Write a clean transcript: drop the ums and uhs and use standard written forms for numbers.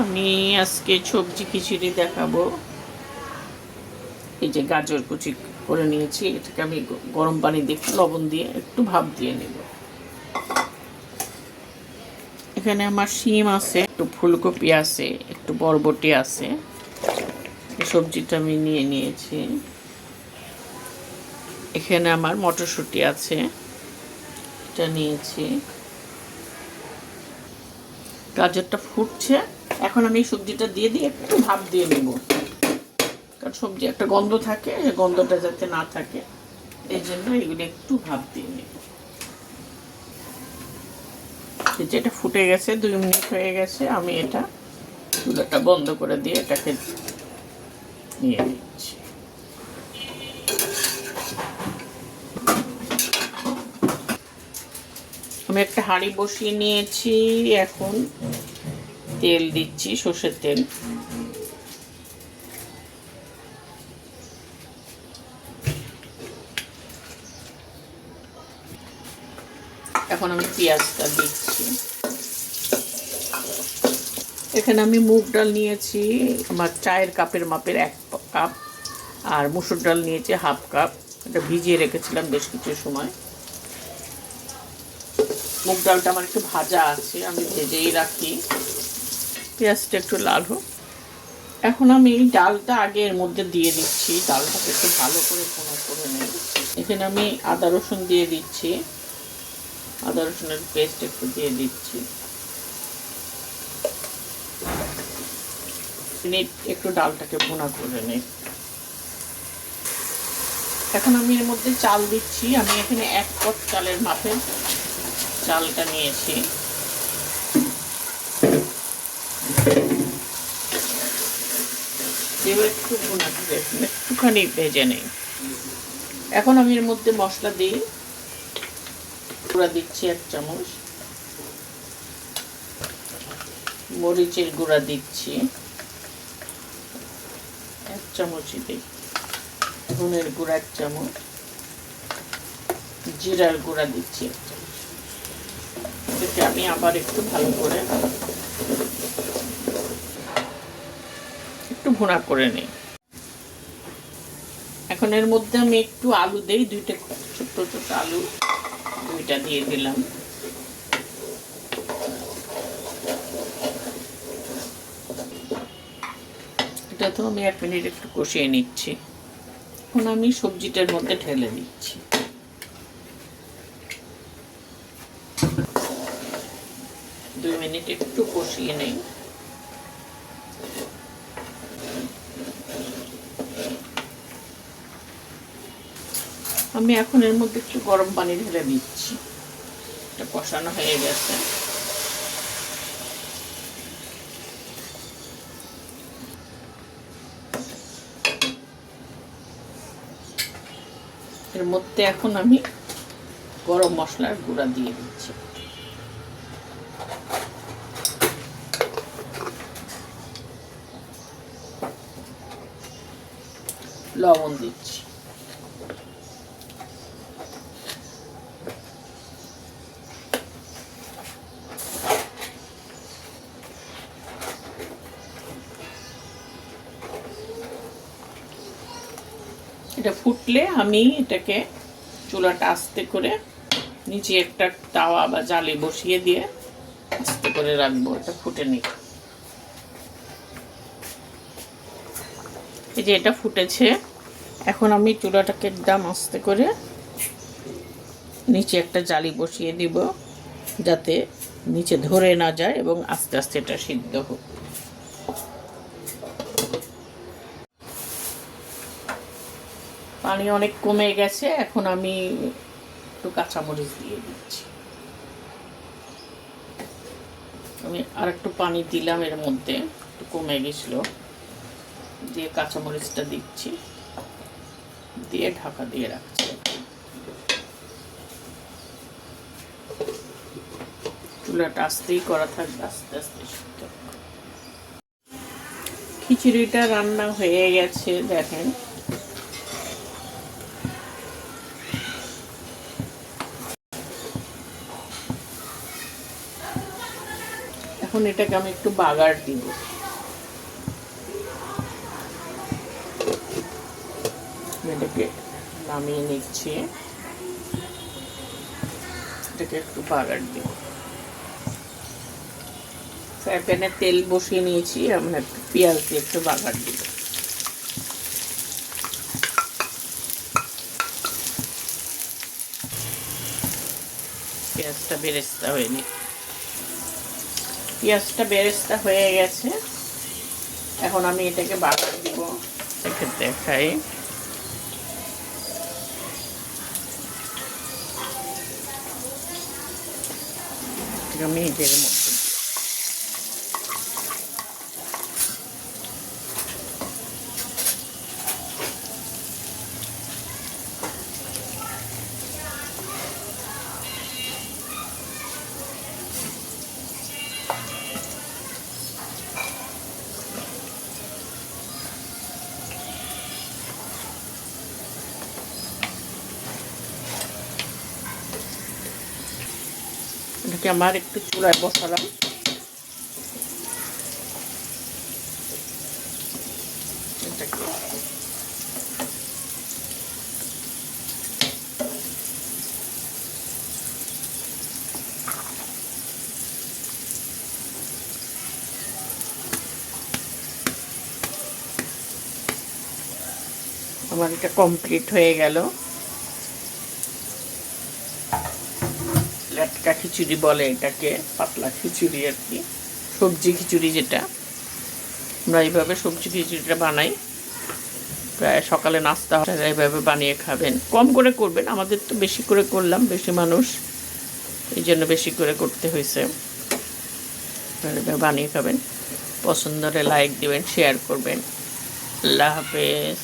আমি আজকে সবজি খিচুড়ি দেখাবো। এই যে গাজর কুচি করে নিয়েছি, এটাকে আমি গরম পানি দিয়ে একটু লবণ দিয়ে একটু ভাপ দিয়ে নেব। এখানে আমার শিম আছে, একটু ফুলকপি আছে, একটু বরবটি আছে। এই সবজিটা আমি নিয়ে নিয়েছি। এখানে আমার মটরশুঁটি আছে, এটা নিয়েছি। গাজরটা ফুটছে, এখন আমি সবজিটা দিয়ে একটু ভাপ দিয়ে নেব, কারণ সবজি একটা গন্ধ থাকে, গন্ধটা যাতে না থাকে এই জন্য এগুলো একটু ভাপ দিয়ে নেব। যেটা ফুটে গেছে, 2 মিনিট হয়ে গেছে, আমি এটা চুলাটা বন্ধ করে দিয়ে এটাকে নিয়ে নিচ্ছি। আমি একটা হাঁড়ি বসিয়ে নিয়েছি, এখন তেল দিচ্ছি, সর্ষের তেল। এখন আমি পেঁয়াজটা দিচ্ছি। এখানে আমি মুগ ডাল নিয়েছি, আমার চায়ের কাপের মাপের 1 কাপ, আর মুসুর ডাল নিয়েছি 1/2 কাপ। এটা ভিজিয়ে রেখেছিলাম বেশ কিছু সময়। মুগ ডালটা আমার একটু ভাজা আছে, আমি ভেজেই রাখি। পেঁয়াজটা একটু লাল হোক। এখন আমি এই ডালটা আগে এর মধ্যে দিয়ে দিচ্ছি, ডালটাকে একটু ভালো করে ভুনা করে নেব। এখানে আমি আদা রসুন দিয়ে দিচ্ছি, আদা রসুনের পেস্ট একটু দিয়ে দিচ্ছি। একটু ডালটাকে ভুনা করে নেই। এখন আমি এর মধ্যে চাল দিচ্ছি। আমি এখানে 1 পট চালের মাপে চালটা নিয়েছি। একটু ভুনা করে একটুখানি ভেজে নেই। এখন আমি এর মধ্যে মশলা দিই। গুঁড়া দিচ্ছি 1 চামচ, মরিচের গুঁড়া দিচ্ছি 1 চামচই দিই, ধনের গুঁড়া 1 চামচ, জিরার গুঁড়া দিচ্ছি 1 চামচ। এটাকে আমি আবার একটু ভালো করে একটু ভুনা করে নিই। এখন এর মধ্যে আমি একটু আলু দেই, 2টা ছোট ছোট আলু 2টা দিয়ে দিলাম। এটা তো আমি 1 মিনিট একটু কষিয়ে নিচ্ছি। এখন আমি সবজিটার মধ্যে ঢেলে দিচ্ছি। দুই মিনিট একটু কষিয়ে নেই। আমি এখন এর মধ্যে একটু গরম পানি ঢেলে দিচ্ছি। এটা কষানো হয়ে গেছে। এর মধ্যে এখন আমি গরম মশলার গুঁড়া দিয়ে দিচ্ছি। লবণ দিচ্ছি। এটা ফুটলে আমি এটাকে চুলাটা আস্তে করে নিচে একটা তাওয়া বা জালি বসিয়ে দিয়ে আস্তে করে রাখবো, এটা ফুটে নিক। এই যে এটা ফুটেছে, এখন আমি চুলাটাকে একদম আস্তে করে নিচে একটা জালি বসিয়ে দিব, যাতে নিচে ধরে না যায় এবং আস্তে আস্তে এটা সিদ্ধ হোক। পানি অনেক কমে গেছে, এখন আমি একটু কাঁচামরিচ দিয়ে দিচ্ছি। আমি আর একটু পানি দিলাম, এর মধ্যে একটু কমে গেছিল, দিয়ে কাঁচামরিচটা দিচ্ছি, দিয়ে ঢাকা দিয়ে রাখছি। চুলাটা আস্তেই করা থাকবে, আস্তে আস্তে সিদ্ধ। খিচুড়িটা রান্না হয়ে গেছে, দেখেন। এখন এটাকে আমি একটু বাগার দিব। এটাকে নামিয়ে নিচ্ছি, এটাকে একটু বাগার দিব। ফ্রাই প্যানে তেল বসিয়ে নিয়েছি, আমি একটু পেঁয়াজ দিয়ে একটু বাগার দিব। পেঁয়াজটা বেরেস্তা হয়নি, পেঁয়াজটা বেরেস্তা হয়ে গেছে। এখন আমি এটাকে বাগার দিব, এটাকে দেখাই। আমি এটার মধ্যে এটাকে আমার একটু চুলায় বসালাম। এটাকে আমার এটা কমপ্লিট হয়ে গেল। লেটকা খিচুড়ি বলে এটাকে, পাতলা খিচুড়ি আর কি, সবজি খিচুড়ি যেটা। আমরা এইভাবে সবজি খিচুড়িটা বানাই, প্রায় সকালে নাস্তা এইভাবে বানিয়ে খাবেন। কম করে করবেন, আমাদের তো বেশি করে করলাম, বেশি মানুষ, এই জন্য বেশি করে করতে হয়েছে। বানিয়ে খাবেন, পছন্দ হলে লাইক দিবেন, শেয়ার করবেন। আল্লাহ হাফেজ।